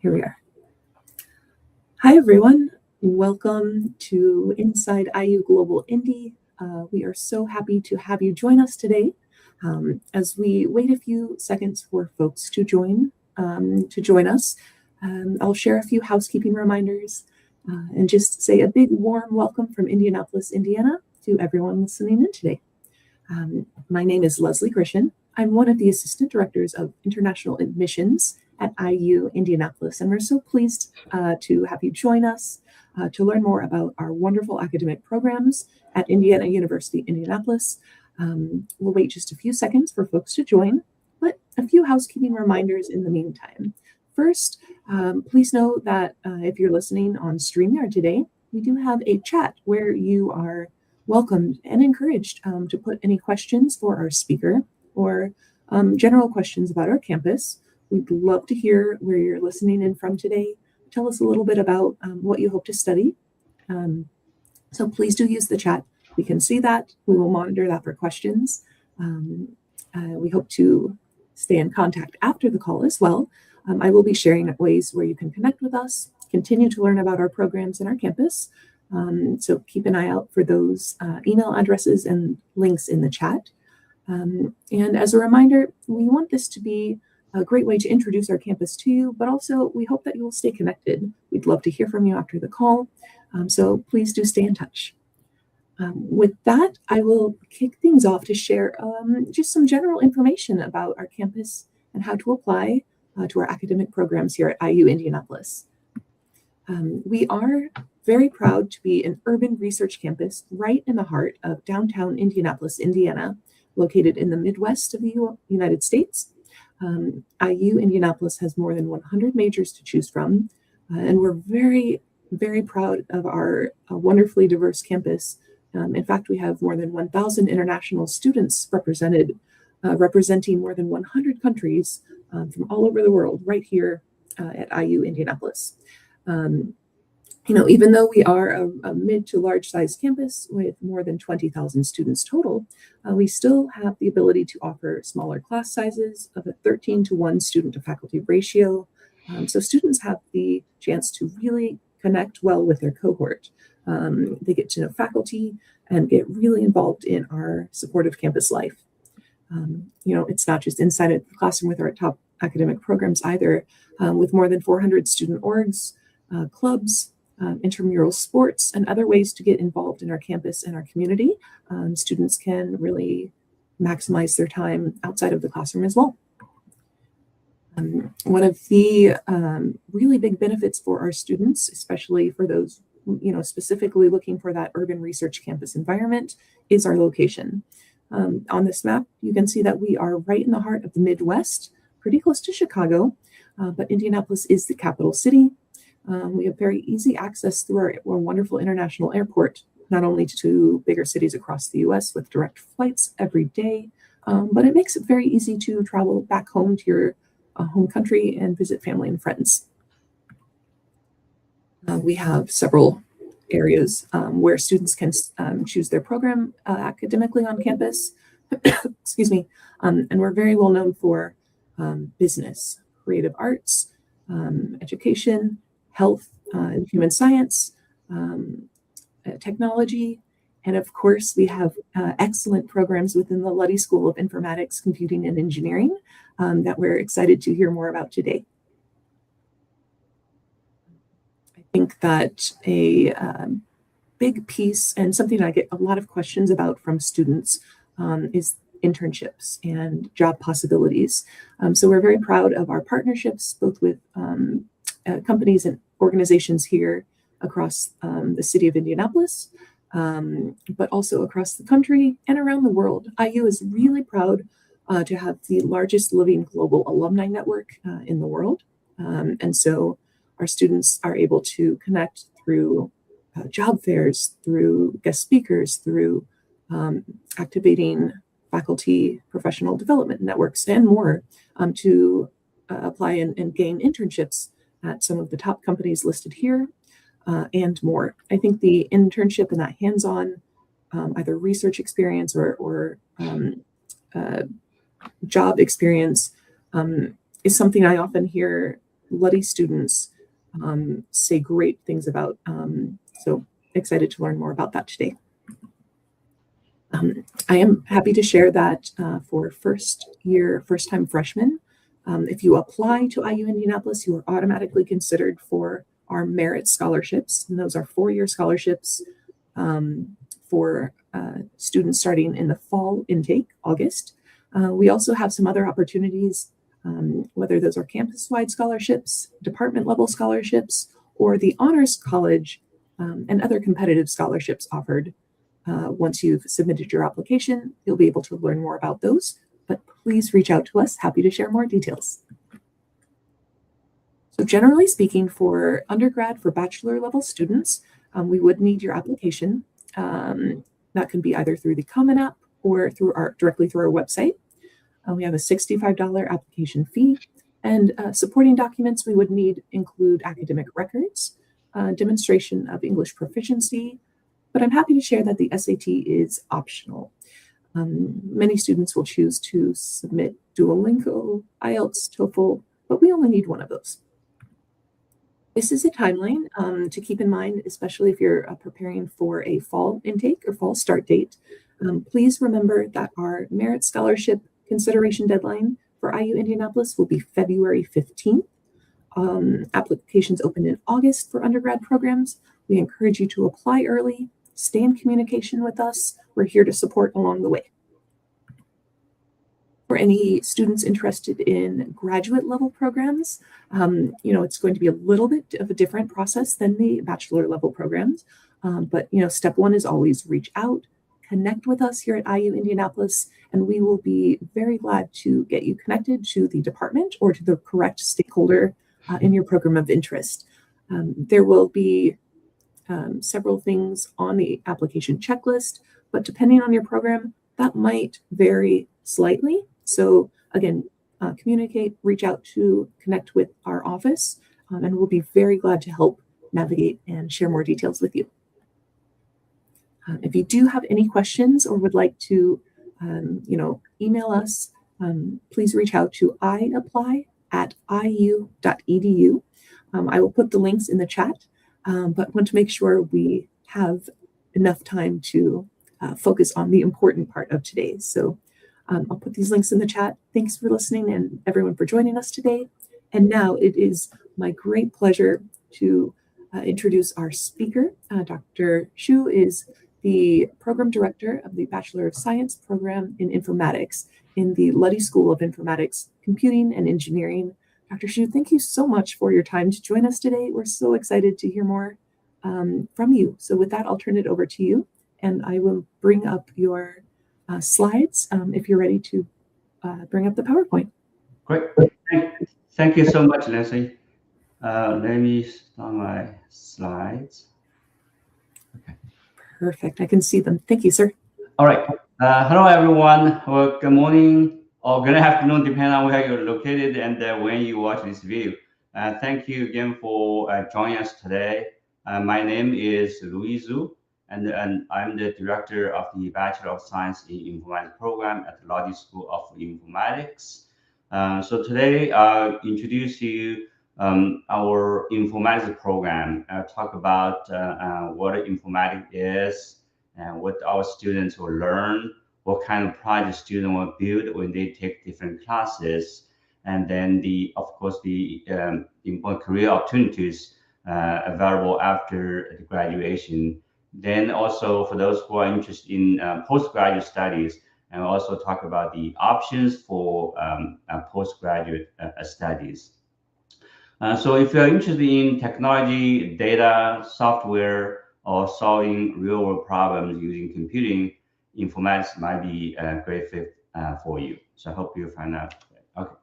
Here we are. Hi, everyone. Welcome to Inside IU Global Indy. We are so happy to have you join us today. As we wait a few seconds for folks to join us, I'll share a few housekeeping reminders and just say a big warm welcome from Indianapolis, Indiana to everyone listening in today. My name is Leslie Grisham. I'm one of the Assistant Directors of International Admissions at IU Indianapolis, and we're so pleased to have you join us to learn more about our wonderful academic programs at Indiana University, Indianapolis. We'll wait just a few seconds for folks to join, but a few housekeeping reminders in the meantime. First, please know that if you're listening on StreamYard today, we do have a chat where you are welcomed and encouraged to put any questions for our speaker or general questions about our campus. We'd love to hear where you're listening in from today. Tell us a little bit about what you hope to study. So please do use the chat. We can see that. We will monitor that for questions. We hope to stay in contact after the call as well. I will be sharing ways where you can connect with us, continue to learn about our programs and our campus. So keep an eye out for those email addresses and links in the chat. And as a reminder, we want this to be a great way to introduce our campus to you, but also we hope that you will stay connected. We'd love to hear from you after the call, so please do stay in touch. With that, I will kick things off to share just some general information about our campus and how to apply to our academic programs here at IU Indianapolis. We are very proud to be an urban research campus right in the heart of downtown Indianapolis, Indiana, located in the Midwest of the United States. IU Indianapolis has more than 100 majors to choose from, and we're very, very proud of our wonderfully diverse campus. In fact, we have more than 1,000 international students representing more than 100 countries from all over the world right here at IU Indianapolis. Even though we are a mid to large size campus with more than 20,000 students total, we still have the ability to offer smaller class sizes of a 13-to-1 student to faculty ratio. So students have the chance to really connect well with their cohort. They get to know faculty and get really involved in our supportive campus life. It's not just inside of the classroom with our top academic programs either. With more than 400 student orgs, clubs, intramural sports, and other ways to get involved in our campus and our community, students can really maximize their time outside of the classroom as well. One of the really big benefits for our students, especially for those specifically looking for that urban research campus environment, is our location. On this map, you can see that we are right in the heart of the Midwest, pretty close to Chicago, but Indianapolis is the capital city. We have very easy access through our wonderful international airport, not only to bigger cities across the U.S. with direct flights every day, but it makes it very easy to travel back home to your home country and visit family and friends. We have several areas where students can choose their program academically on campus. Excuse me. And we're very well known for business, creative arts, education, health and human science, technology, and of course, we have excellent programs within the Luddy School of Informatics, Computing, and Engineering that we're excited to hear more about today. I think that a big piece and something I get a lot of questions about from students is internships and job possibilities. So we're very proud of our partnerships, both with companies and organizations here across the city of Indianapolis, but also across the country and around the world. IU is really proud to have the largest living global alumni network in the world. And so our students are able to connect through job fairs, through guest speakers, through activating faculty professional development networks and more to apply and gain internships at some of the top companies listed here and more. I think the internship and that hands-on either research experience or job experience is something I often hear Luddy students say great things about. So excited to learn more about that today. I am happy to share that for first-time freshmen, if you apply to IU Indianapolis, you are automatically considered for our merit scholarships, and those are 4-year scholarships for students starting in the fall intake, August. We also have some other opportunities, whether those are campus-wide scholarships, department-level scholarships, or the Honors College and other competitive scholarships offered. Once you've submitted your application, you'll be able to learn more about those, but please reach out to us. Happy to share more details. So generally speaking, for undergrad, for bachelor level students, we would need your application. That can be either through the Common App or directly through our website. We have a $65 application fee, and supporting documents we would need include academic records, demonstration of English proficiency, but I'm happy to share that the SAT is optional. Many students will choose to submit Duolingo, IELTS, TOEFL, but we only need one of those. This is a timeline to keep in mind, especially if you're preparing for a fall intake or fall start date. Please remember that our merit scholarship consideration deadline for IU Indianapolis will be February 15th. Applications open in August for undergrad programs. We encourage you to apply early, stay in communication with us. We're here to support along the way. For any students interested in graduate level programs, it's going to be a little bit of a different process than the bachelor level programs. But step one is always reach out, connect with us here at IU Indianapolis, and we will be very glad to get you connected to the department or to the correct stakeholder in your program of interest. There will be several things on the application checklist, but depending on your program, that might vary slightly. So again, communicate, reach out to connect with our office, and we'll be very glad to help navigate and share more details with you. If you do have any questions or would like to, email us, please reach out to iapply@iu.edu. I will put the links in the chat, but want to make sure we have enough time to focus on the important part of today. So I'll put these links in the chat. Thanks for listening and everyone for joining us today. And now it is my great pleasure to introduce our speaker. Dr. Zhu is the program director of the Bachelor of Science program in Informatics in the Luddy School of Informatics, Computing and Engineering. Dr. Zhu, thank you so much for your time to join us today. We're so excited to hear more from you. So with that, I'll turn it over to you, and I will bring up your slides if you're ready to bring up the PowerPoint. Great. Thank you so much, Leslie. Let me start my slides. Okay. Perfect. I can see them. Thank you, sir. All right. Hello, everyone. Well, good morning or good afternoon, depending on where you're located and when you watch this video. Thank you again for joining us today. My name is Louie Zhu, and I'm the director of the Bachelor of Science in Informatics program at the Luddy School of Informatics. So today I'll introduce you our informatics program. I'll talk about what informatics is and what our students will learn, what kind of project students will build when they take different classes, and then of course the important career opportunities available after the graduation. Then also for those who are interested in postgraduate studies, and also talk about the options for postgraduate studies. So if you're interested in technology, data, software, or solving real-world problems using computing, informatics might be a great fit for you. So I hope you find out. Okay.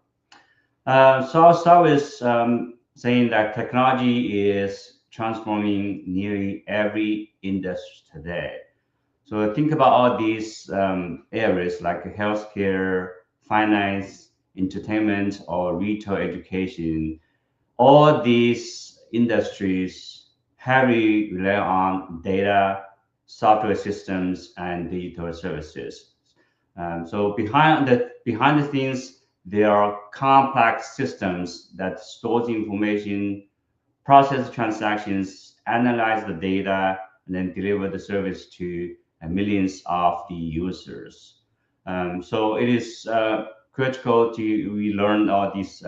So I'll start with saying that technology is transforming nearly every industry today. So think about all these areas like healthcare, finance, entertainment, or retail education. All these industries heavily rely on data, software systems, and digital services. So behind the scenes, There are complex systems that stores information, process transactions, analyze the data, and then deliver the service to millions of the users. So it is critical to we learn all these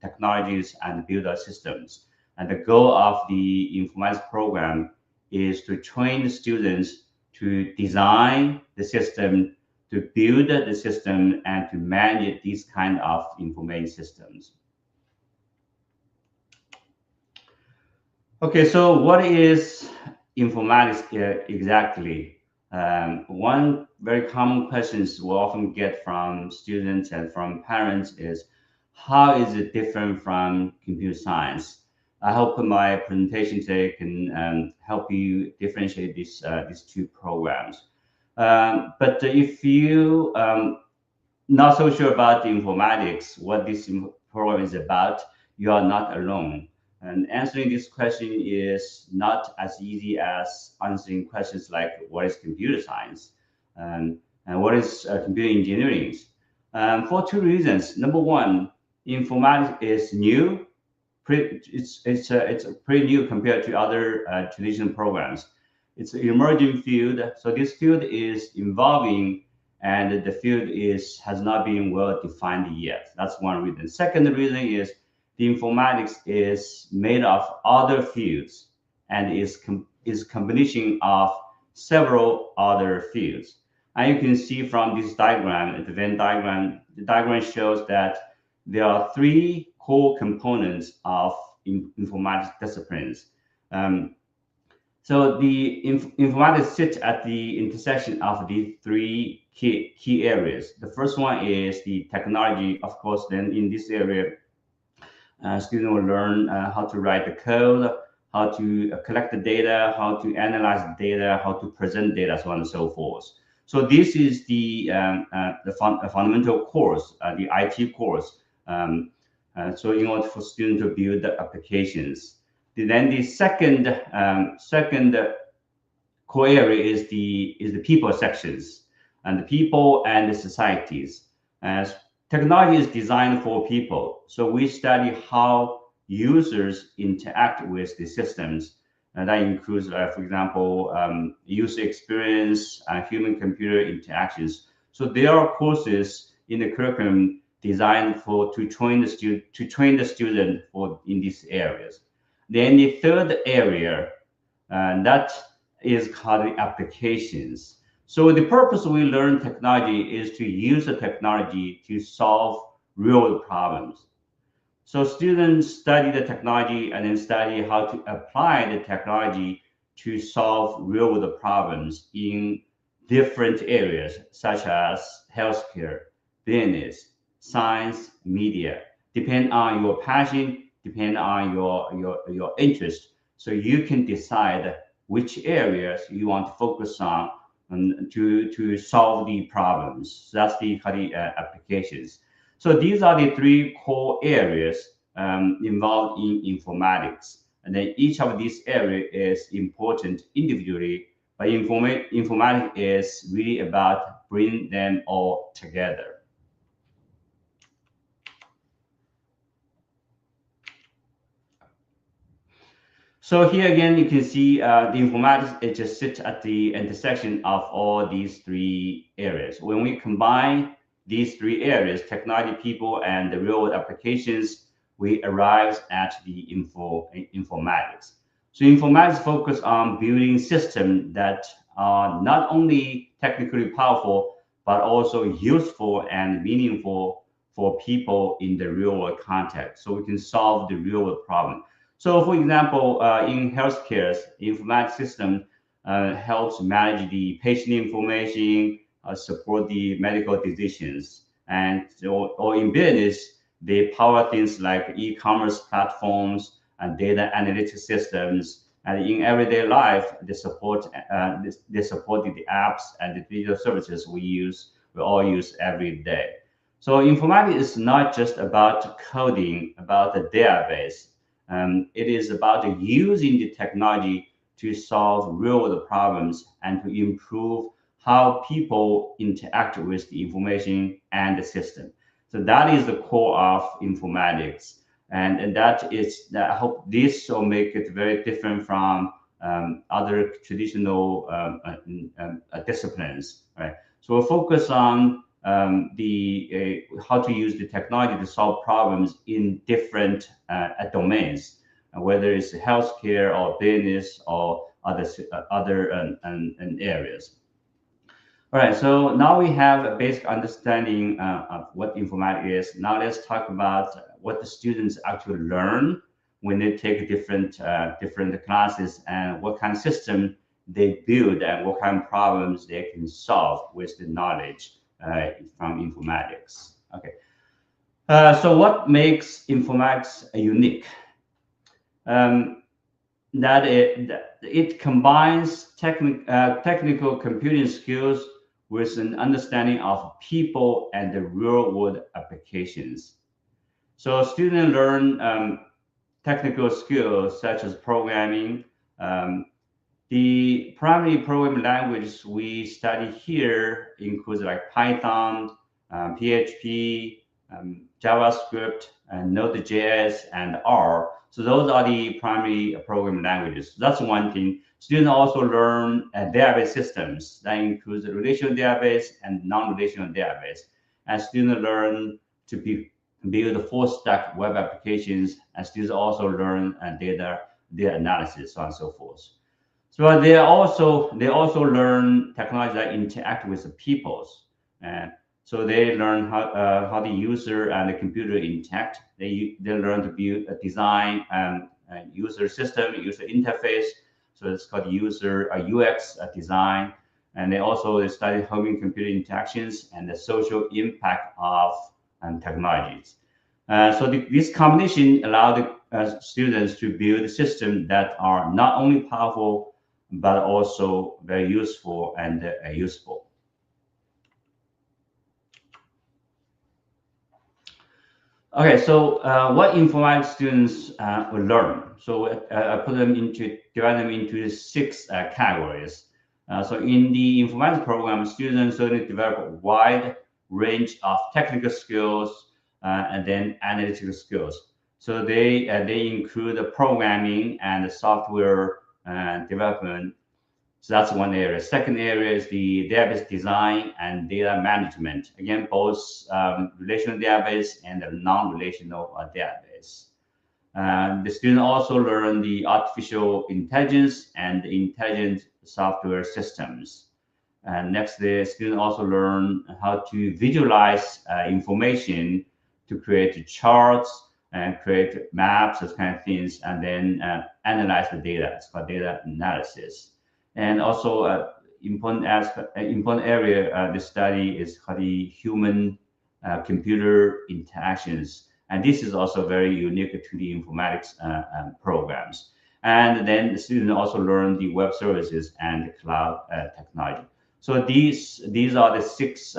technologies and build our systems. And the goal of the informatics program is to train the students to design the system, to build the system, and to manage these kind of information systems. Okay, so what is informatics exactly? One very common questions we often get from students and from parents is, how is it different from computer science? I hope my presentation today can help you differentiate these two programs. But if you not so sure about the informatics, what this program is about, you are not alone. And answering this question is not as easy as answering questions like what is computer science and what is computer engineering. For two reasons. Number one, informatics is new. It's pretty new compared to other traditional programs. It's an emerging field, so this field is evolving, and the field has not been well defined yet. That's one reason. Second reason is the informatics is made of other fields and is combination of several other fields. And you can see from this diagram, the Venn diagram, the diagram shows that there are three core components of informatics disciplines. So the informatics sits at the intersection of the three key areas. The first one is the technology, of course. Then in this area, students will learn how to write the code, how to collect the data, how to analyze the data, how to present data, so on and so forth. So this is the fundamental course, the IT course. So in order for students to build the applications. Then the second core area is the people sections, and the people and the societies. As technology is designed for people, so we study how users interact with the systems, and that includes, for example, user experience and human-computer interactions. So there are courses in the curriculum designed to train the student for in these areas. Then the third area, that is called the applications. So the purpose we learn technology is to use the technology to solve real problems. So students study the technology and then study how to apply the technology to solve real world problems in different areas such as healthcare, business, science, media. Depend on your passion, depend on your interest. So you can decide which areas you want to focus on to solve the problems. So that's the applications. So these are the three core areas involved in informatics. And then each of these areas is important individually, but informatics is really about bringing them all together. So here again, you can see the informatics, it just sits at the intersection of all these three areas. When we combine these three areas, technology, people, and the real world applications, we arrive at the informatics. So informatics focus on building systems that are not only technically powerful, but also useful and meaningful for people in the real world context. So we can solve the real world problem. So for example, in healthcare, the informatics system helps manage the patient information, support the medical decisions, and or in business, they power things like e-commerce platforms and data analytics systems. And in everyday life, they support the apps and the digital services we all use every day. So informatics is not just about coding, about the database. It is about using the technology to solve real world problems and to improve how people interact with the information and the system. So that is the core of informatics, and that is that. I hope this will make it very different from other traditional disciplines, right? So we'll focus on the how to use the technology to solve problems in different domains, whether it's healthcare or business or other areas. All right, so now we have a basic understanding of what informatics is. Now let's talk about what the students actually learn when they take different classes, and what kind of system they build and what kind of problems they can solve with the knowledge from informatics. Okay, so what makes informatics unique? Um, that it combines technical computing skills with an understanding of people and the real world applications. So students learn technical skills such as programming. The primary programming languages we study here includes like Python, PHP, JavaScript, and Node.js, and R. So those are the primary programming languages. That's one thing. Students also learn database systems. That includes the relational database and non-relational database. And students learn to build full stack web applications, and students also learn data analysis, so on and so forth. So they also learn technology that interact with the peoples, and so they learn how the user and the computer interact. They learn to build a design user system, user interface. So it's called user UX design, and they also study human computer interactions and the social impact of technologies. So this combination allowed students to build systems that are not only powerful but also very useful and useful. Okay, so what informatics students will learn? So I divide them into six categories. So in the informatics program, students certainly develop a wide range of technical skills and then analytical skills. So they include the programming and the software development. So that's one area. Second area is the database design and data management. Again, both relational database and the non-relational database. The student also learn the artificial intelligence and intelligent software systems. And next, the student also learn how to visualize information, to create charts and create maps, those kind of things, and then analyze the data. It's called data analysis. And also important area the study is called the human computer interactions, and this is also very unique to the informatics programs. And then the student also learn the web services and the cloud technology. So these are the six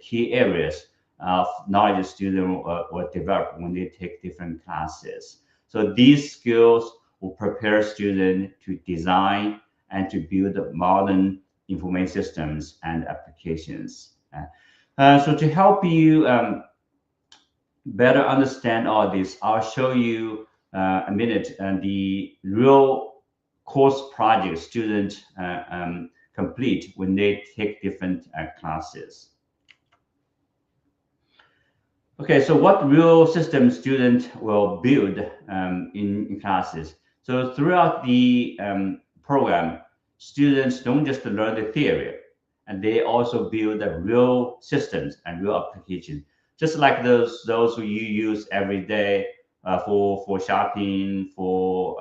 key areas of knowledge students will develop when they take different classes. So these skills will prepare students to design and to build modern information systems and applications. So to help you better understand all this, I'll show you a minute the real course project students complete when they take different classes. Okay, so what real system students will build in classes? So throughout the program, students don't just learn the theory, and they also build the real systems and real applications, just like those you use every day for shopping, for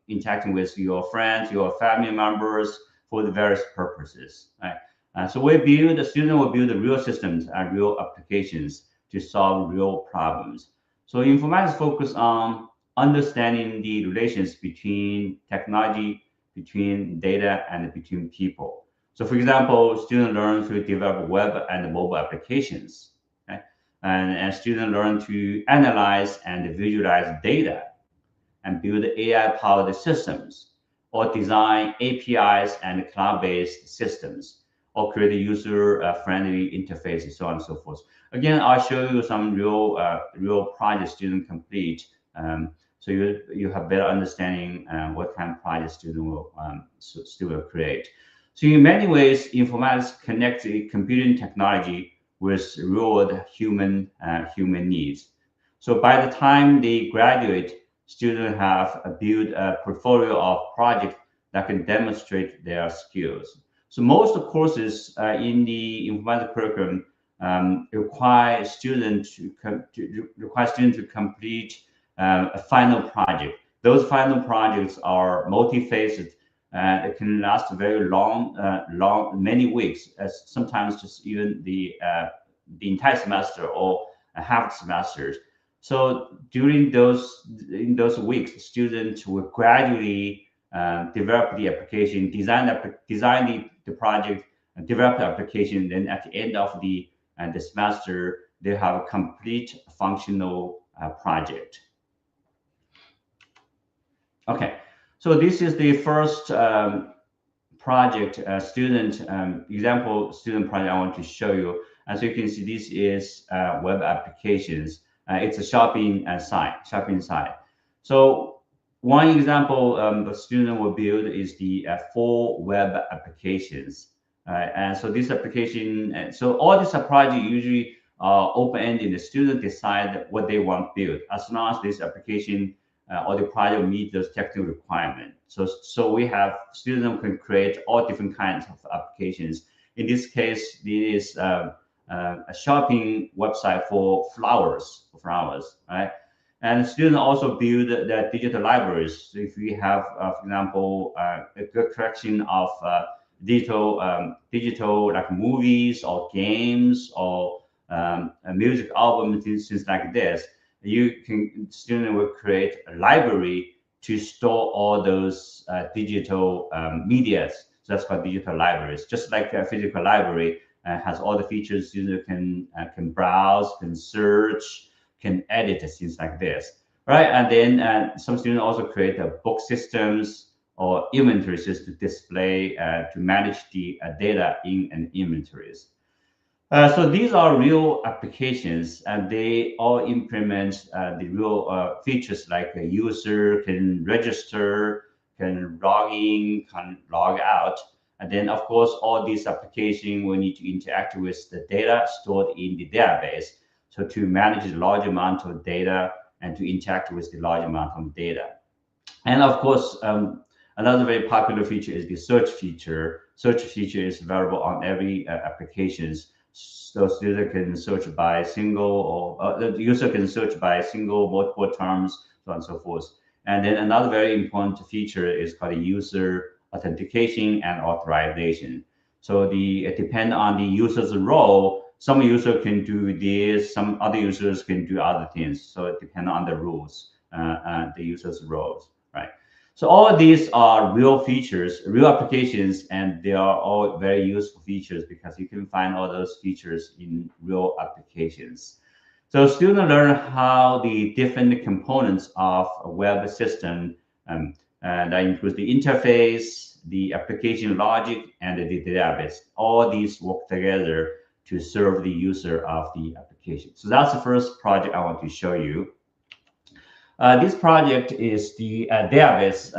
interacting with your friends, your family members, for the various purposes. Right? So the student will build the real systems and real applications to solve real problems. So informatics focus on understanding the relations between technology, between data, and between people. So for example, students learn to develop web and mobile applications, okay? And students learn to analyze and visualize data and build AI-powered systems or design APIs and cloud-based systems, or create a user-friendly interface, so on and so forth. Again, I'll show you some real project student complete, so you have better understanding what kind of project student will create. So in many ways, informatics connects the computing technology with real human needs. So by the time they graduate, students have built a portfolio of projects that can demonstrate their skills. So most of the courses in the informatics curriculum require students to complete a final project. Those final projects are multifaceted. It can last very many weeks, sometimes just even the entire semester or a half semester. So during those weeks, students will gradually develop the application, design the project, and develop the application. Then at the end of the semester, they have a complete functional project. Okay, so this is the first project example student project I want to show you. As you can see, this is web applications. It's a shopping site. So one example the student will build is the 4 web applications. And so this application, so all these projects usually are open-ended. The student decide what they want to build as long as this application or the project meet those technical requirements. So we have students can create all different kinds of applications. In this case, this is a shopping website for flowers, right? And students also build the digital libraries. So if we have, for example, a good collection of digital like movies or games or music albums, things like this, student will create a library to store all those digital medias. So that's called digital libraries. Just like a physical library has all the features, student can browse, can search, can edit, things like this, right? And then some students also create book systems or inventory systems to display to manage the data in an inventories. So these are real applications, and they all implement the real features like a user can register, can log in, can log out. And then, of course, all these applications will need to interact with the data stored in the database. So to manage a large amount of data and to interact with the large amount of data. And of course, another very popular feature is the search feature. Search feature is available on every applications. So student can search by single, or the user can search by single, multiple terms, so on and so forth. And then another very important feature is called user authentication and authorization. So it depends on the user's role. Some user can do this, some other users can do other things. So it depends on the rules, the user's roles, right? So all of these are real features, real applications, and they are all very useful features because you can find all those features in real applications. So students learn how the different components of a web system, and that includes the interface, the application logic, and the database. All these work together to serve the user of the application. So that's the first project I want to show you. This project is the database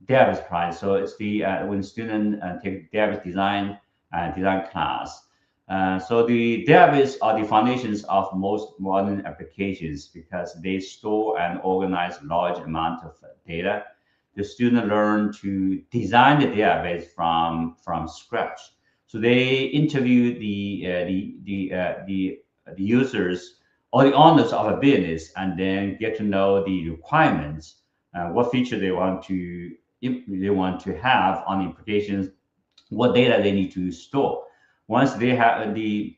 project. So it's the when students take database design class. So the database are the foundations of most modern applications because they store and organize large amount of data. The student learn to design the database from scratch. So they interview the users or the owners of a business and then get to know the requirements, what feature they want to have on the applications, what data they need to store. Once students have the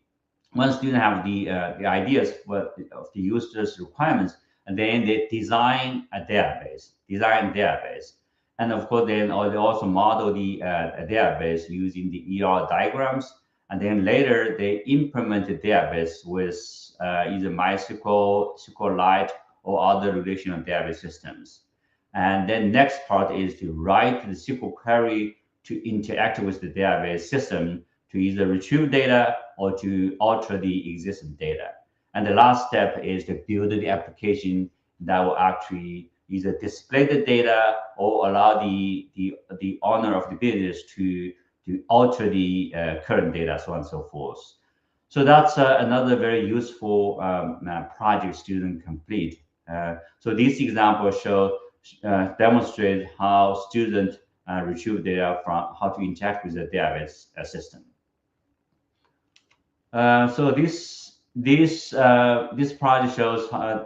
ideas of the user's requirements, and then they design a database, and of course then they also model the database using the ER diagrams, and then later they implement the database with either MySQL, SQLite, or other relational database systems. And then next part is to write the SQL query to interact with the database system to either retrieve data or to alter the existing data. And the last step is to build the application that will actually either display the data or allow the owner of the business to alter the current data, so on and so forth. So that's another very useful project student complete. So this example demonstrate how students retrieve data from how to interact with the database system. So this project shows how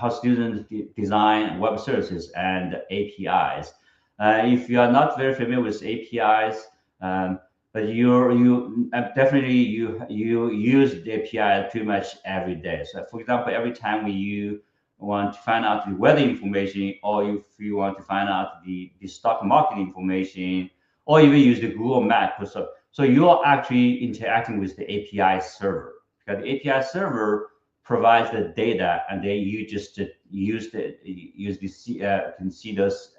students design web services and APIs. If you are not very familiar with APIs, but you definitely you use the API pretty much every day. So, for example, every time you want to find out the weather information, or if you want to find out the stock market information, or even use the Google Map. So you are actually interacting with the API server, because the API server provides the data, and then you just can see those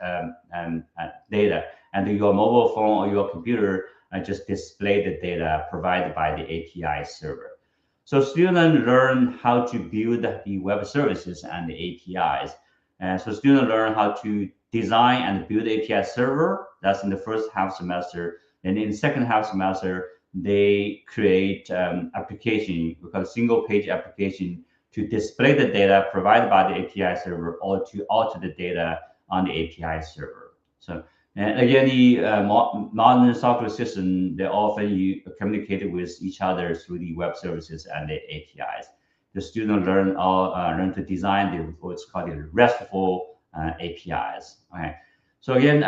data, and your mobile phone or your computer just display the data provided by the API server. So students learn how to build the web services and the APIs. And so students learn how to design and build API server. That's in the first half semester. And in the second half semester, they create application, we call it single page application, to display the data provided by the API server or to alter the data on the API server. So, and again, the modern software system, they often communicate with each other through the web services and the APIs. The students learn to design what's called the RESTful APIs. Okay. So again,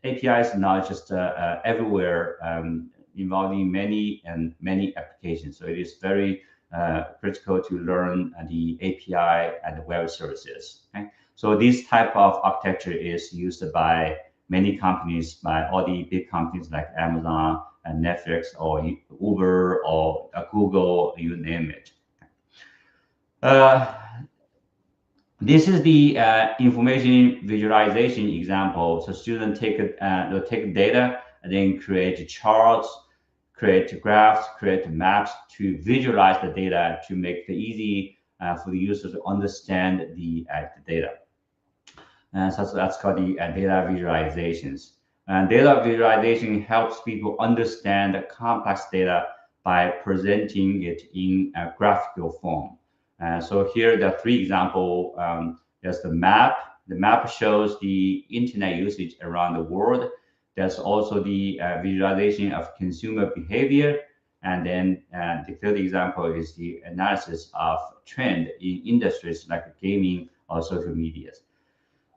APIs now just everywhere, involving many applications. So it is very critical to learn the API and the web services. Okay? So this type of architecture is used by many companies, by all the big companies like Amazon and Netflix or Uber or Google, you name it. This is the information visualization example. So students they'll take data and then create charts, create graphs, create maps to visualize the data to make it easy for the user to understand the data. And so that's called the data visualizations. And data visualization helps people understand the complex data by presenting it in a graphical form. So here there are three examples. There's the map. The map shows the internet usage around the world. There's also the visualization of consumer behavior. And then the third example is the analysis of trend in industries like gaming or social media.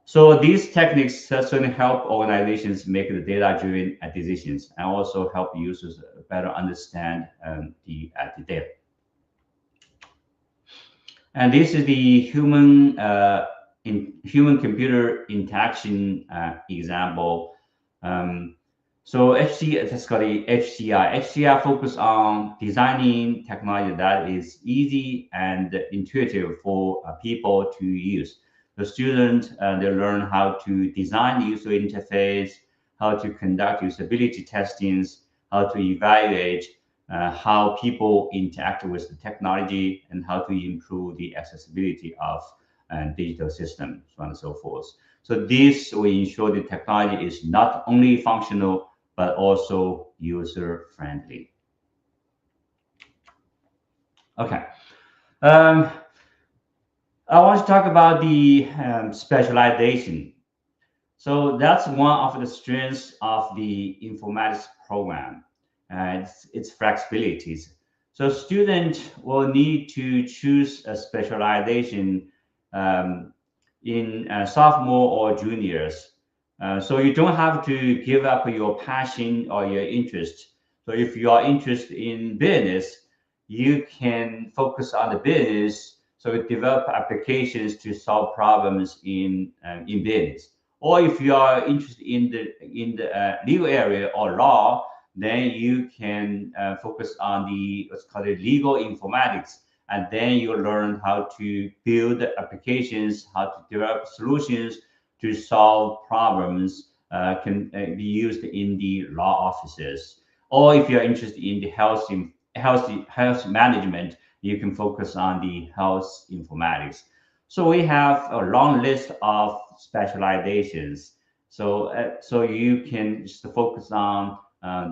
So these techniques certainly help organizations make the data-driven decisions and also help users better understand the data. And this is the human-computer interaction example. So that's called the HCI. HCI focus on designing technology that is easy and intuitive for people to use. The students, they learn how to design the user interface, how to conduct usability testings, how to evaluate how people interact with the technology, and how to improve the accessibility of digital systems, so on and so forth. So this will ensure the technology is not only functional, but also user-friendly. Okay. I want to talk about the specialization. So that's one of the strengths of the informatics program, its flexibilities. So students will need to choose a specialization in sophomore or juniors. So you don't have to give up your passion or your interest. So if you are interested in business, you can focus on the business. So develop applications to solve problems in business. Or if you are interested in the legal area or law, then you can focus on what's called legal informatics, and then you learn how to build applications, how to develop solutions to solve problems can be used in the law offices. Or if you're interested in the health management, you can focus on the health informatics. So we have a long list of specializations. So you can just focus on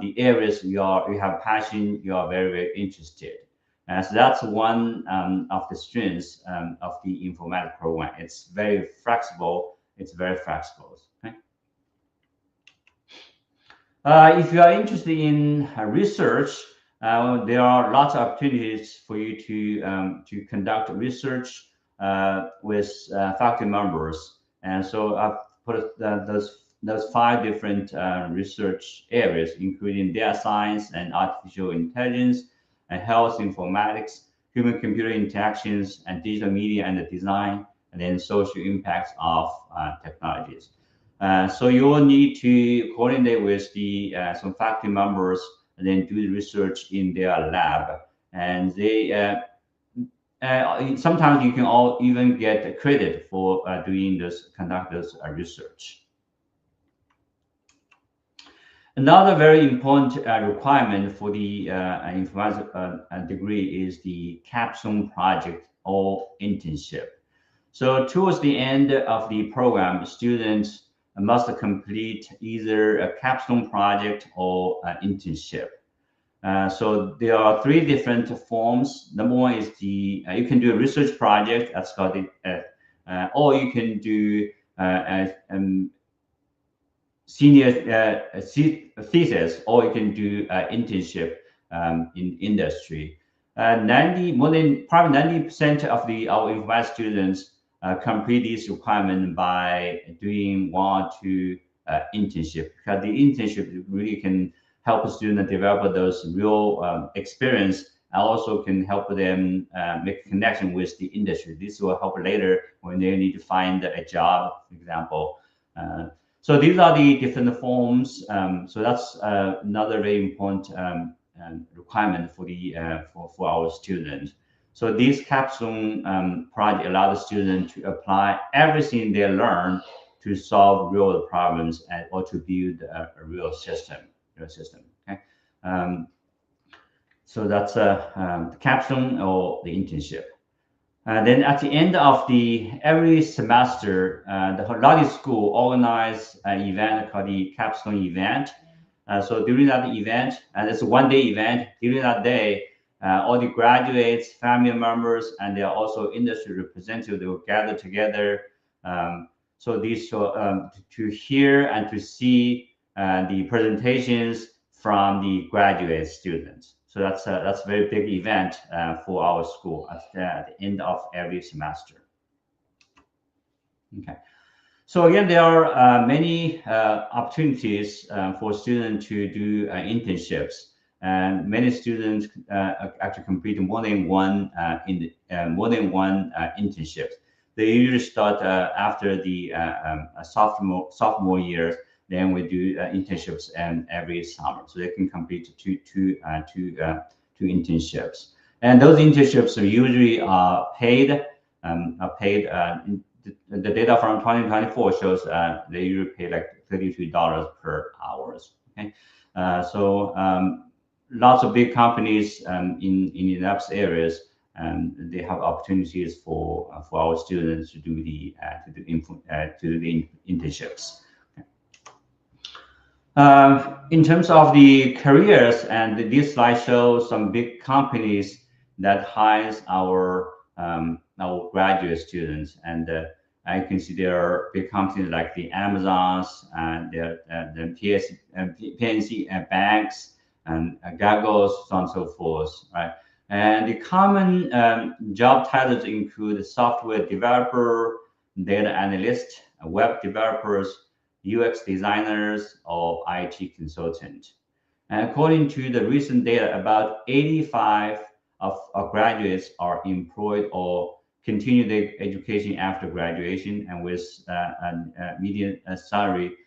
the areas you have passion, you are very interested. So that's one of the strengths of the informatics program. It's very flexible. It's very flexible. Okay? If you are interested in research, there are lots of opportunities for you to conduct research with faculty members. And so I've put those 5 different research areas, including data science and artificial intelligence, and health informatics, human-computer interactions, and digital media and the design, and then social impacts of technologies. So you will need to coordinate with the some faculty members and then do the research in their lab. And they sometimes you can all even get credit for conduct this research. Another very important requirement for the informatics degree is the capstone project or internship. So towards the end of the program, students must complete either a capstone project or an internship. So there are 3 different forms. Number one is you can do a research project, that's called or you can do senior thesis, or you can do internship in industry. Probably 90% of our informatics students complete this requirement by doing 1 or 2 internship, because the internship really can help a student develop those real experience, and also can help them make a connection with the industry. This will help later when they need to find a job, for example. So these are the different forms. So that's another very important requirement for our students. So this capstone project allows the student to apply everything they learn to solve real problems or to build a real system. Okay. So that's the capstone or the internship. Then at the end of every semester, the Luddy School organizes an event called the capstone event. So during that event, and it's a 1-day event, during that day, all the graduates, family members, and there are also industry representatives, they will gather together. So these to hear and to see the presentations from the graduate students. So that's a very big event for our school at the end of every semester. Okay. So again, there are many opportunities for students to do internships, and many students actually complete more than one internships. They usually start after the sophomore year. Then we do internships every summer, so they can complete two internships. And those internships are usually paid. The data from 2024 shows they usually pay like $32 per hours. Okay, so lots of big companies in the Indianapolis areas, they have opportunities for our students to do the internships. In terms of the careers, and this slide shows some big companies that hires our graduate students, and I can see there are big companies like the Amazons and the PNC banks and Googles, so on and so forth, right? And the common job titles include software developer, data analyst, web developers, UX designers, or IT consultant. And according to the recent data, about 85 of graduates are employed or continue their education after graduation, and with a median salary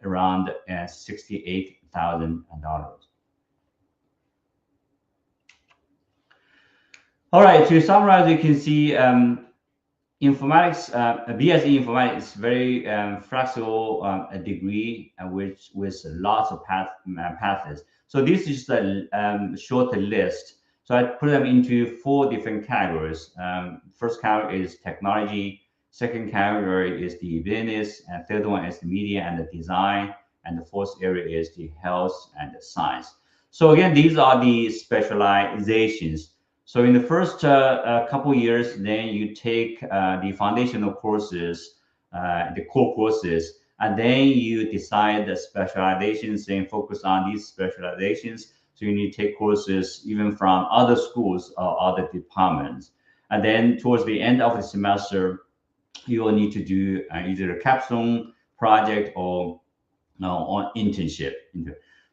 around $68,000. All right, to summarize, you can see informatics, BSc informatics is very flexible degree with lots of paths. So this is the short list. So I put them into 4 different categories. First category is technology. Second category is the business, and third one is the media and the design, and the fourth area is the health and the science. So again, these are the specializations. So in the first couple years, then you take the foundational courses, the core courses, and then you decide the specializations and focus on these specializations. So you need to take courses even from other schools or other departments. And then towards the end of the semester, you will need to do either a capstone project or on internship.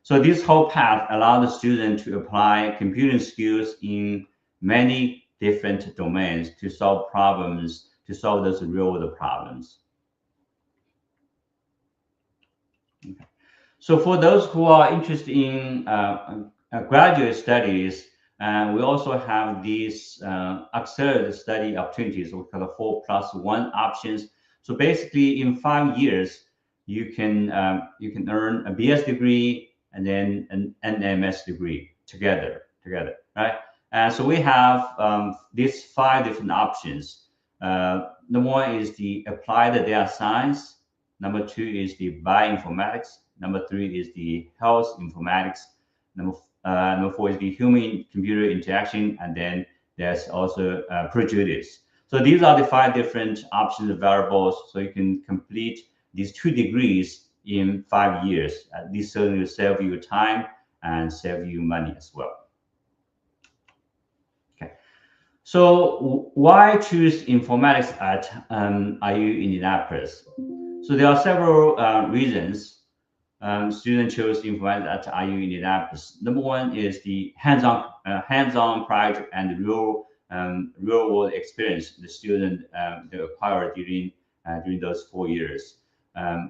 So this whole path allows the student to apply computing skills in many different domains to solve problems, to solve those real world problems. Okay. So for those who are interested in graduate studies, we also have these accelerated study opportunities, we call the 4+1 options. So basically, in 5 years, you can earn a BS degree and then an MS degree together, right? And so we have these 5 different options. Number 1 is the applied data science. Number 2 is the bioinformatics. Number 3 is the health informatics. Number 4 is the human-computer interaction, and then there's also prejudice. So these are the 5 different options available. So you can complete these 2 degrees in 5 years. This certainly will save you time and save you money as well. Okay. So why choose informatics at IU Indianapolis? So there are several reasons. Students chose informatics at IU Indianapolis. Number 1 is the hands-on project and real world experience the student they acquired during those 4 years.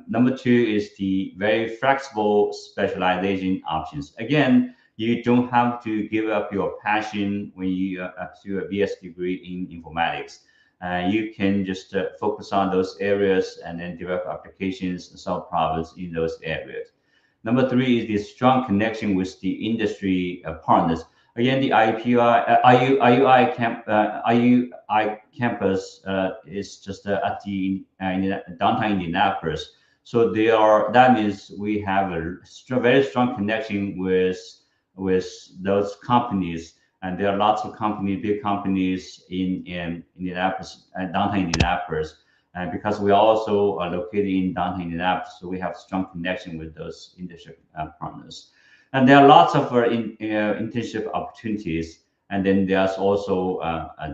Number 2 is the very flexible specialization options. Again, you don't have to give up your passion when you pursue a BS degree in informatics. You can just focus on those areas and then develop applications and solve problems in those areas. Number 3 is the strong connection with the industry partners. Again, the IUI campus is just at the downtown Indianapolis. So that means we have a very strong connection with those companies. And there are lots of big companies in Indianapolis, downtown Indianapolis. And because we also are located in downtown Indianapolis, so we have strong connection with those industry partners. And there are lots of internship opportunities. And then there's also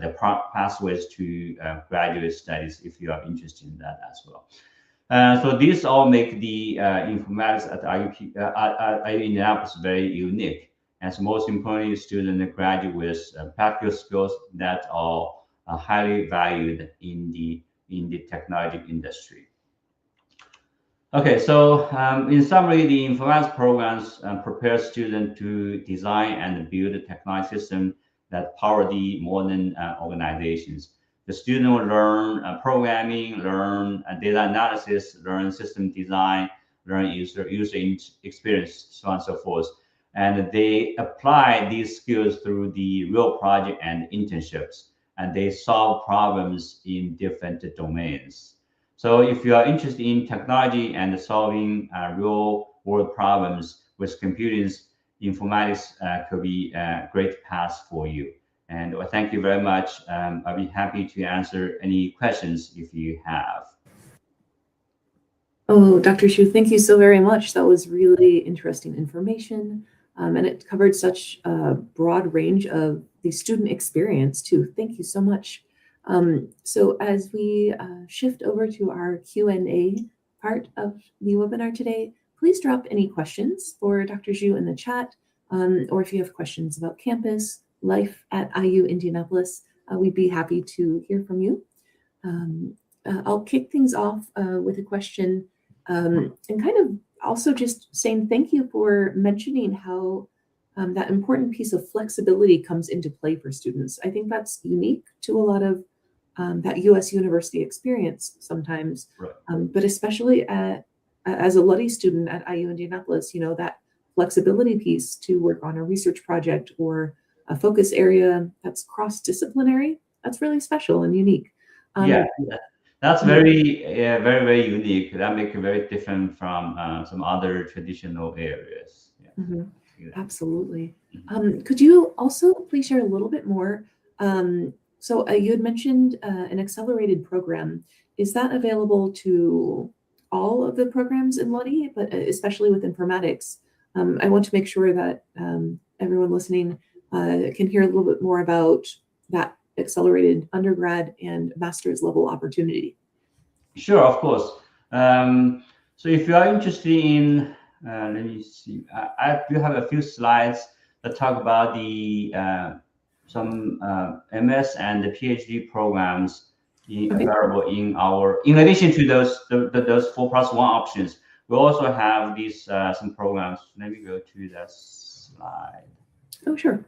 the pathways to graduate studies if you are interested in that as well. So these all make the informatics at IU Indianapolis very unique. And so most importantly, students graduate with practical skills that are highly valued in the technology industry. Okay, so in summary, the informatics programs prepare students to design and build a technology system that power the modern organizations. The student will learn programming, learn data analysis, learn system design, learn user experience, so on and so forth. And they apply these skills through the real project and internships, and they solve problems in different domains. So if you are interested in technology and solving real world problems with computing, informatics could be a great path for you. And thank you very much. I'll be happy to answer any questions if you have. Oh, Dr. Zhu, thank you so very much. That was really interesting information. And it covered such a broad range of the student experience too. Thank you so much. So as we shift over to our Q&A part of the webinar today, please drop any questions for Dr. Zhu in the chat, or if you have questions about campus, life at IU Indianapolis, we'd be happy to hear from you. I'll kick things off with a question and kind of also just saying thank you for mentioning how that important piece of flexibility comes into play for students. I think that's unique to a lot of that U.S. university experience sometimes, Right. but especially as a Luddy student at IU Indianapolis, that flexibility piece to work on a research project or a focus area that's cross-disciplinary, that's really special and unique. Yeah, that's very, very, very unique. That makes it very different from some other traditional areas. Yeah. Mhm. Yeah. Absolutely. Mhm. Could you also please share a little bit more? So you had mentioned an accelerated program. Is that available to all of the programs in Luddy, but especially with informatics? I want to make sure that everyone listening can hear a little bit more about that accelerated undergrad and master's level opportunity. Sure, of course. So if you are interested in, let me see, I do have a few slides that talk about the some MS and the PhD programs Okay. available in addition to those 4+1 options. We also have these some programs. Let me go to that slide. Oh, sure.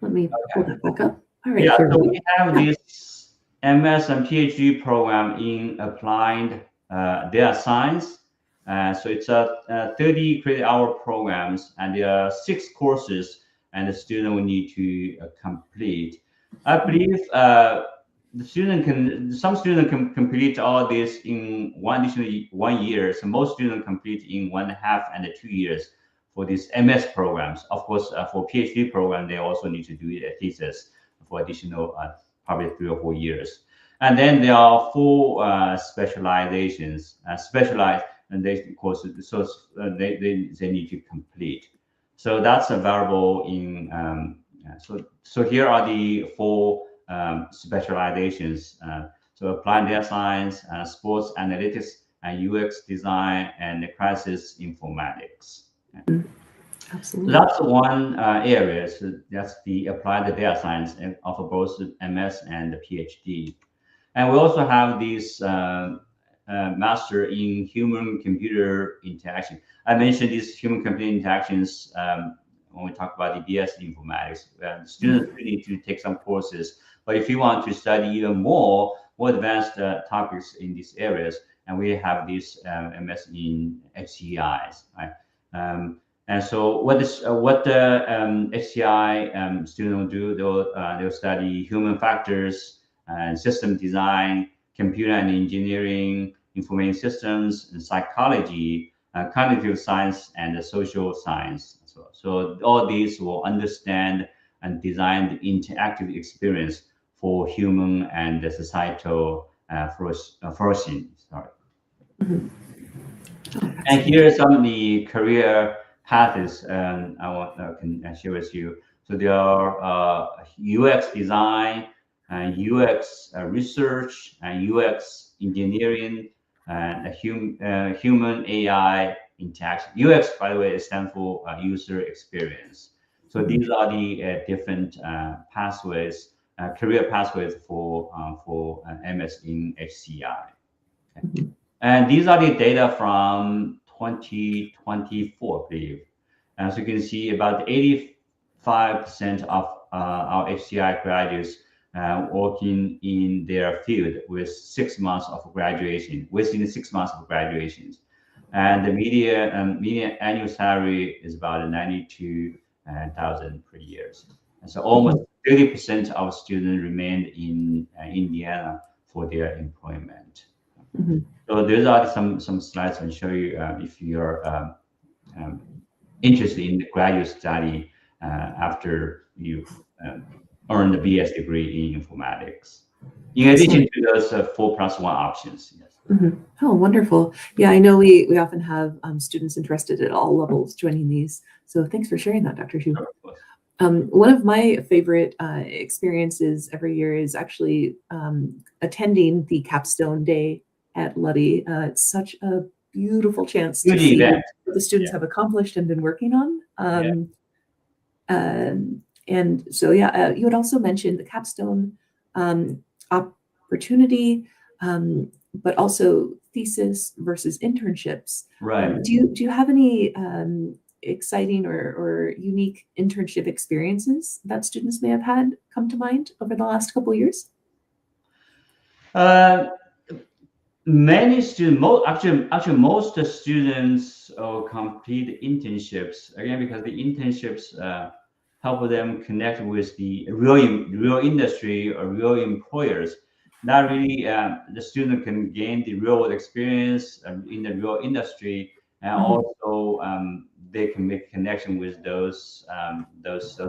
Let me pull that back up. All right. Yeah, Here so we we go. have this MS and PhD program in applied data science. So it's a 30 credit hour programs, and there are 6 courses, and the student will need to complete. I believe some student can complete all this in additional 1 year. So most students complete in 1.5 and 2 years for these MS programs. Of course, for PhD program, they also need to do a thesis for additional probably 3 or 4 years. And then there are 4 specializations, specialized and they courses, so they need to complete. So that's available in. So here are the 4 specializations. So applied data science, sports analytics, and UX design, and crisis informatics. So Absolutely. that's one area. So that's the applied data science of both MS and the PhD. And we also have this master in human-computer interaction. I mentioned these human-computer interactions when we talk about the BS informatics. Students really need to take some courses, but if you want to study even more advanced topics in these areas, and we have this MS in HCIs, right? And so what the HCI student will do, they'll study human factors and system design, computer and engineering, information systems, and psychology, cognitive science, and social science. So all these will understand and design the interactive experience for human and the societal flourishing. Sorry. Mhm. Oh, And excellent. here are some of the career paths can share with you. So there are UX design, UX research, and UX engineering, and human AI interaction. UX, by the way, stands for user experience. So these are the different pathways, career pathways for MS in HCI. Okay. Mhm. And these are the data from 2024, I believe. As you can see, about 85% of our HCI graduates working in their field with 6 months of graduation, within 6 months of graduations. And the median annual salary is about 92,000 per year. And so almost 30% of students remain in Indiana for their employment. Mhm. So those are some slides I'll show you if you're interested in the graduate study after you earn the BS degree in informatics. In addition Excellent. to those 4+1 options. Yes. Mhm. Oh, wonderful. Yeah, I know we often have students interested at all levels joining these. So thanks for sharing that, Dr. Zhu. Sure, of course. One of my favorite experiences every year is actually attending the capstone day at Luddy. It's such a beautiful chance to Good see event. what the students Yeah. have accomplished and been working on. Yeah. And so, yeah, you had also mentioned the capstone opportunity, but also thesis versus internships. Right. Do you have any exciting or unique internship experiences that students may have had come to mind over the last couple of years? Many students, actually, most students complete internships again because the internships help them connect with the real industry or real employers. Not really, the student can gain the real world experience in the real industry, and also they can make connection with those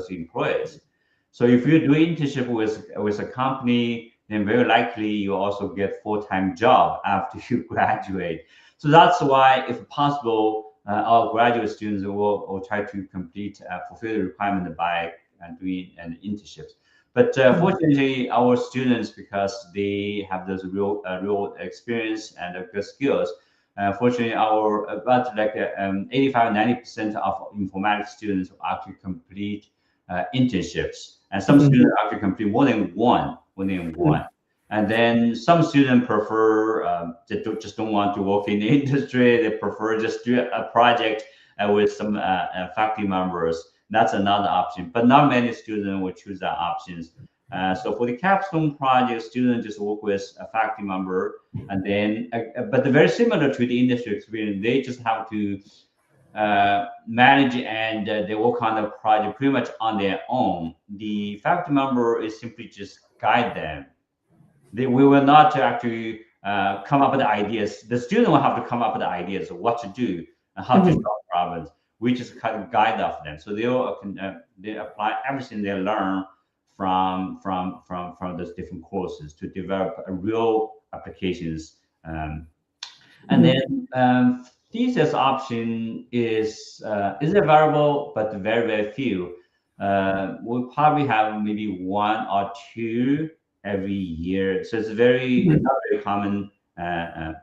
employers. So if you do internship with a company, then very likely you also get full-time job after you graduate. So that's why, if possible, our graduate students will try to fulfill the requirement by doing an internships. But fortunately, our students, because they have those real experience and good skills, fortunately, our about like 85-90% of informatics students actually complete internships, and some students actually complete more than one. And then some students prefer just don't want to work in the industry. They prefer just do a project with some faculty members. That's another option, but not many students will choose that options. So for the capstone project, students just work with a faculty member, and then but they're very similar to the industry experience. They just have to manage and they work on the project pretty much on their own. The faculty member is simply just guide them. We will not actually come up with the ideas. The student will have to come up with the ideas of what to do and how to solve problems. We just kind of guide off them. So they apply everything they learn from those different courses to develop real applications. And then thesis option is available, but very few. We'll probably have maybe one or two every year. So it's not very common,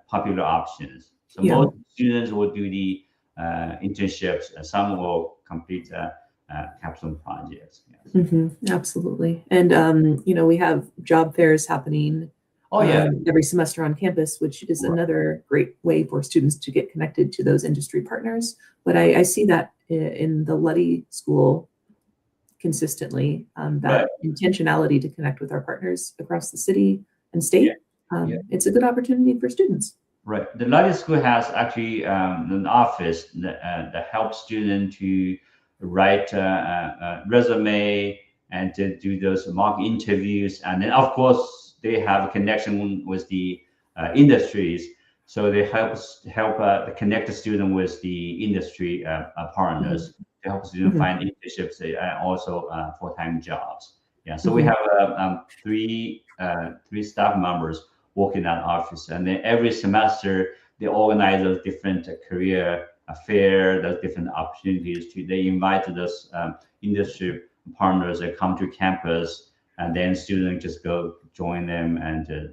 popular options. So most students will do the internships, and some will complete capstone projects. Yes. Absolutely. And, we have job fairs happening every semester on campus, which is another great way for students to get connected to those industry partners. But I see that in the Luddy School consistently, that intentionality to connect with our partners across the city and state. It's a good opportunity for students. Right. The Luddy School has actually an office that helps students to write a resume and to do those mock interviews. And then, of course, they have a connection with the industries. So they help connect the student with the industry partners to help students find internships and also full-time jobs. Yeah. So we have three staff members work in that office, and then every semester they organize those different career fair, those different opportunities. They invite those industry partners that come to campus, and then students just go join them, and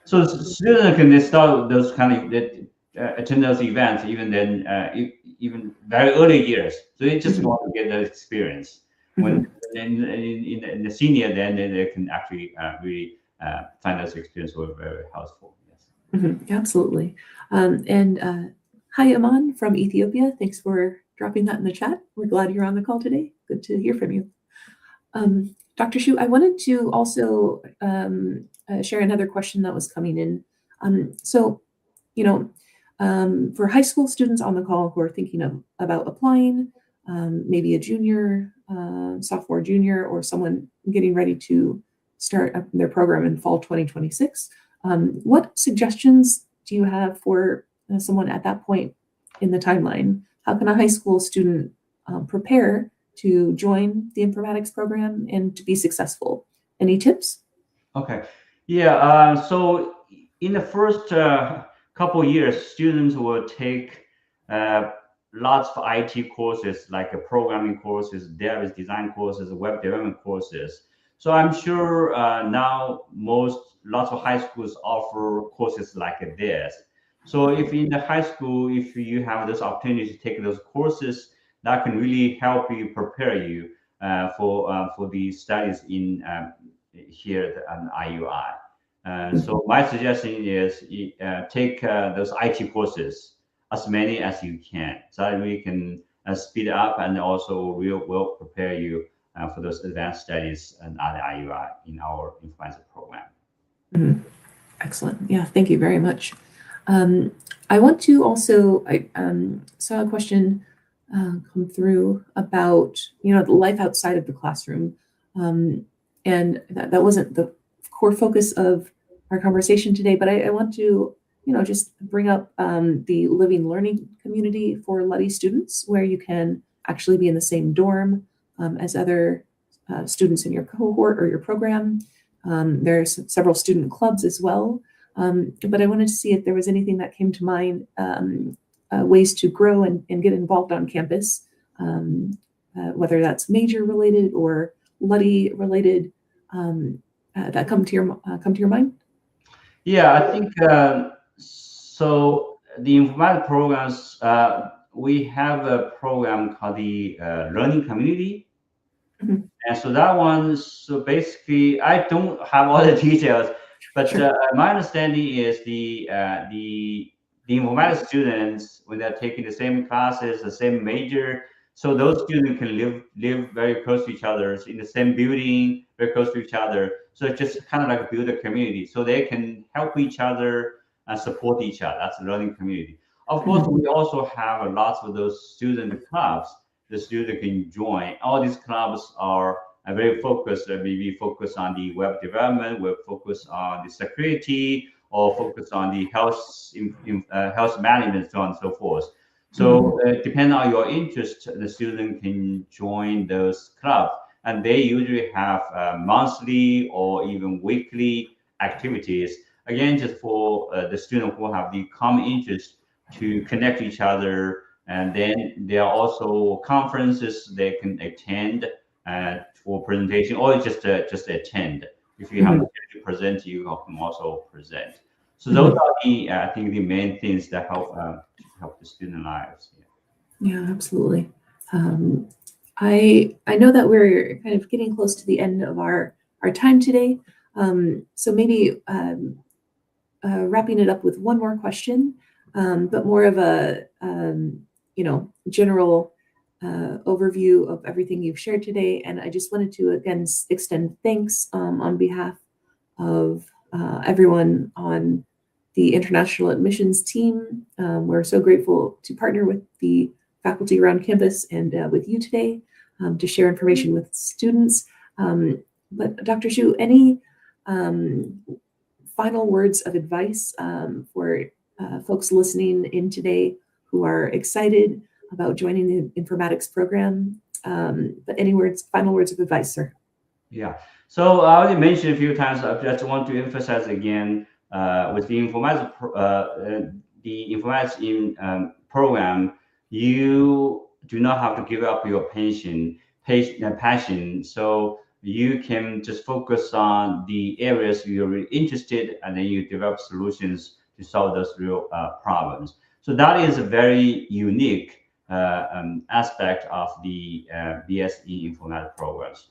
so students can start those kind of attend those events even very early years. So they just want to get that experience. When in the senior, then they can actually really find those experience were very helpful. Yes. Absolutely. And hi, Aman from Ethiopia. Thanks for dropping that in the chat. We're glad you're on the call today. Good to hear from you. Dr. Zhu, I wanted to also share another question that was coming in. For high school students on the call who are thinking about applying, maybe a junior, sophomore, junior, or someone getting ready to start up their program in fall 2026, what suggestions do you have for someone at that point in the timeline? How can a high school student prepare to join the informatics program and to be successful? Any tips? Okay. Yeah. So in the first couple years, students will take lots of IT courses, like programming courses, database design courses, web development courses. So I'm sure now lots of high schools offer courses like this. So if in the high school, if you have this opportunity to take those courses, that can really help you prepare you for the studies in here at IUI. So my suggestion is take those IT courses, as many as you can, so that we can speed up and also will prepare you for those advanced studies at IUI in our informatics program. Mm-hmm. Excellent. Yeah, thank you very much. I want to also, I saw a question come through about, the life outside of the classroom. And that wasn't the core focus of our conversation today, but I want to, just bring up the living learning community for Luddy students, where you can actually be in the same dorm as other students in your cohort or your program. There's several student clubs as well. But I wanted to see if there was anything that came to mind, ways to grow and get involved on campus, whether that's major related or Luddy related, that come to your mind. Yeah, I think so. The informatics programs, we have a program called the Learning Community. Mhm. And so that one, so basically, I don't have all the details, but Sure. my understanding is the informatics students, when they're taking the same classes, the same major, so those students can live very close to each other in the same building, very close to each other. So it's just kind of like build a community, so they can help each other and support each other. That's a learning community. Of course, we also have lots of those student clubs the student can join. All these clubs are very focused, maybe focus on the web development, will focus on the security, or focus on the health management, so on and so forth. So depending on your interest, the student can join those clubs, and they usually have monthly or even weekly activities. Again, just for the student who have the common interest to connect each other. And then there are also conferences they can attend for presentation, or just attend. If you have to present, you can also present. So those are the I think the main things that help the student lives. Yeah, absolutely. I know that we're kind of getting close to the end of our time today. So maybe wrapping it up with one more question, but more of a general overview of everything you've shared today. And I just wanted to again extend thanks on behalf of everyone on the international admissions team. We're so grateful to partner with the faculty around campus and with you today to share information with students. But Dr. Zhu, any final words of advice for folks listening in today who are excited about joining the informatics program? But any final words of advice, sir? Yeah. So I already mentioned a few times. I just want to emphasize again with the informatics in program, you do not have to give up your passion. So you can just focus on the areas you're really interested, and then you develop solutions to solve those real problems. So that is a very unique aspect of the BSE informatics programs.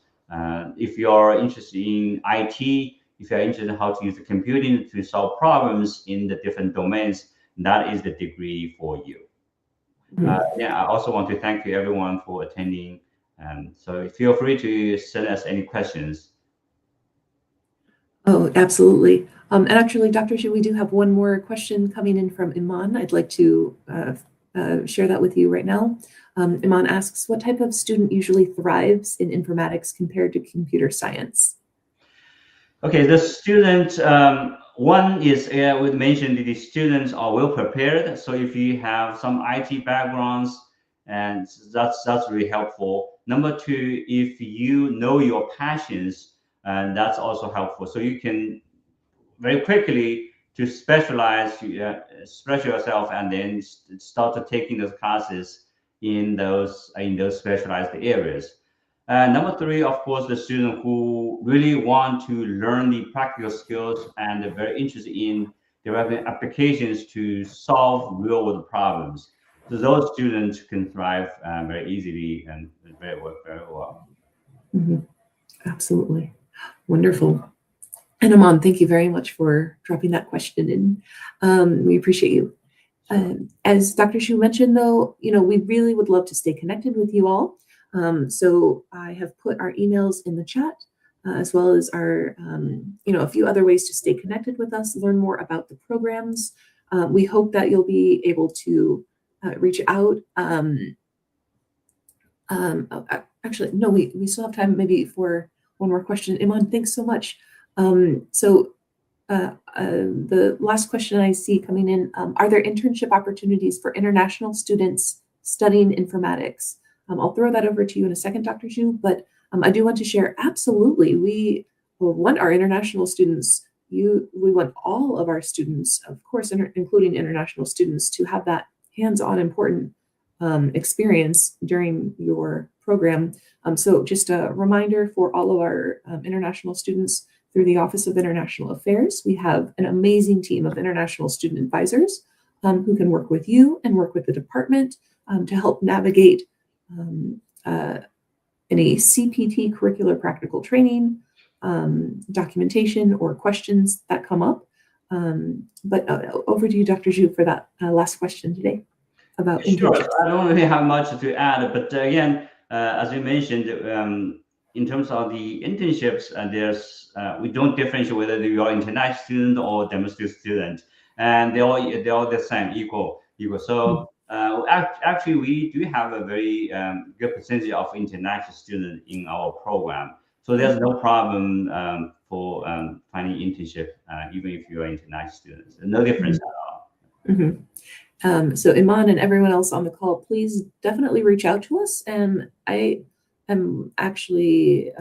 If you're interested in IT, if you're interested in how to use the computing to solve problems in the different domains, that is the degree for you. Yeah, I also want to thank you everyone for attending. So feel free to send us any questions. Oh, absolutely. And actually, Dr. Zhu, we do have one more question coming in from Iman. I'd like to share that with you right now. Iman asks, what type of student usually thrives in informatics compared to computer science? Okay, the student, one is, we mentioned the students are well prepared. So if you have some IT backgrounds, and that's really helpful. Number two, if you know your passions, and that's also helpful. So you can very quickly to specialize yourself, and then start to taking those classes in those specialized areas. Number three, of course, the student who really want to learn the practical skills and are very interested in developing applications to solve real world problems. So those students can thrive very easily and very well. Absolutely. Wonderful. And Aman, thank you very much for dropping that question in. We appreciate you. As Dr. Zhu mentioned, though, we really would love to stay connected with you all. So I have put our emails in the chat, as well as our, a few other ways to stay connected with us, learn more about the programs. We hope that you'll be able to reach out. Actually, no, we still have time maybe for one more question. Iman, thanks so much. The last question I see coming in, are there internship opportunities for international students studying informatics? I'll throw that over to you in a second, Dr. Zhu, but I do want to share, absolutely, we want our international students, we want all of our students, of course, including international students, to have that hands-on important experience during your program. So just a reminder for all of our international students, through the Office of International Affairs, we have an amazing team of international student advisors who can work with you and work with the department to help navigate any CPT curricular practical training, documentation, or questions that come up. But over to you, Dr. Zhu, for that last question today about internships. Sure. I don't really have much to add, but again, as you mentioned, in terms of the internships, we don't differentiate whether you are international student or domestic student, and they're all the same, equal. So actually, we do have a very good percentage of international students in our program. So there's no problem for finding internship, even if you are international students. No difference at all. So Iman and everyone else on the call, please definitely reach out to us. And I am actually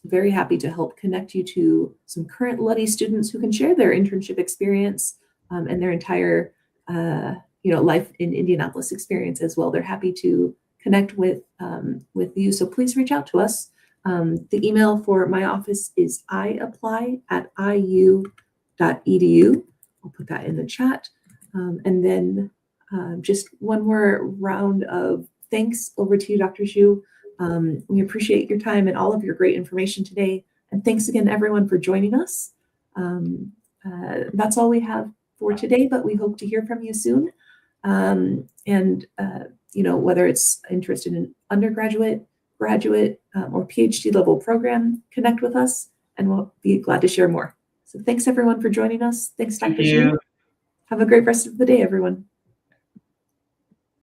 very happy to help connect you to some current Luddy students who can share their internship experience and their entire life in Indianapolis experience as well. They're happy to connect with you. So please reach out to us. The email for my office is iapply@iu.edu. I'll put that in the chat. And then just one more round of thanks over to you, Dr. Zhu. We appreciate your time and all of your great information today. And thanks again, everyone, for joining us. That's all we have for today, but we hope to hear from you soon. Whether it's interested in undergraduate, graduate, or PhD level program, connect with us, and we'll be glad to share more. So thanks, everyone, for joining us. Thanks, Dr. Zhu. Have a great rest of the day, everyone.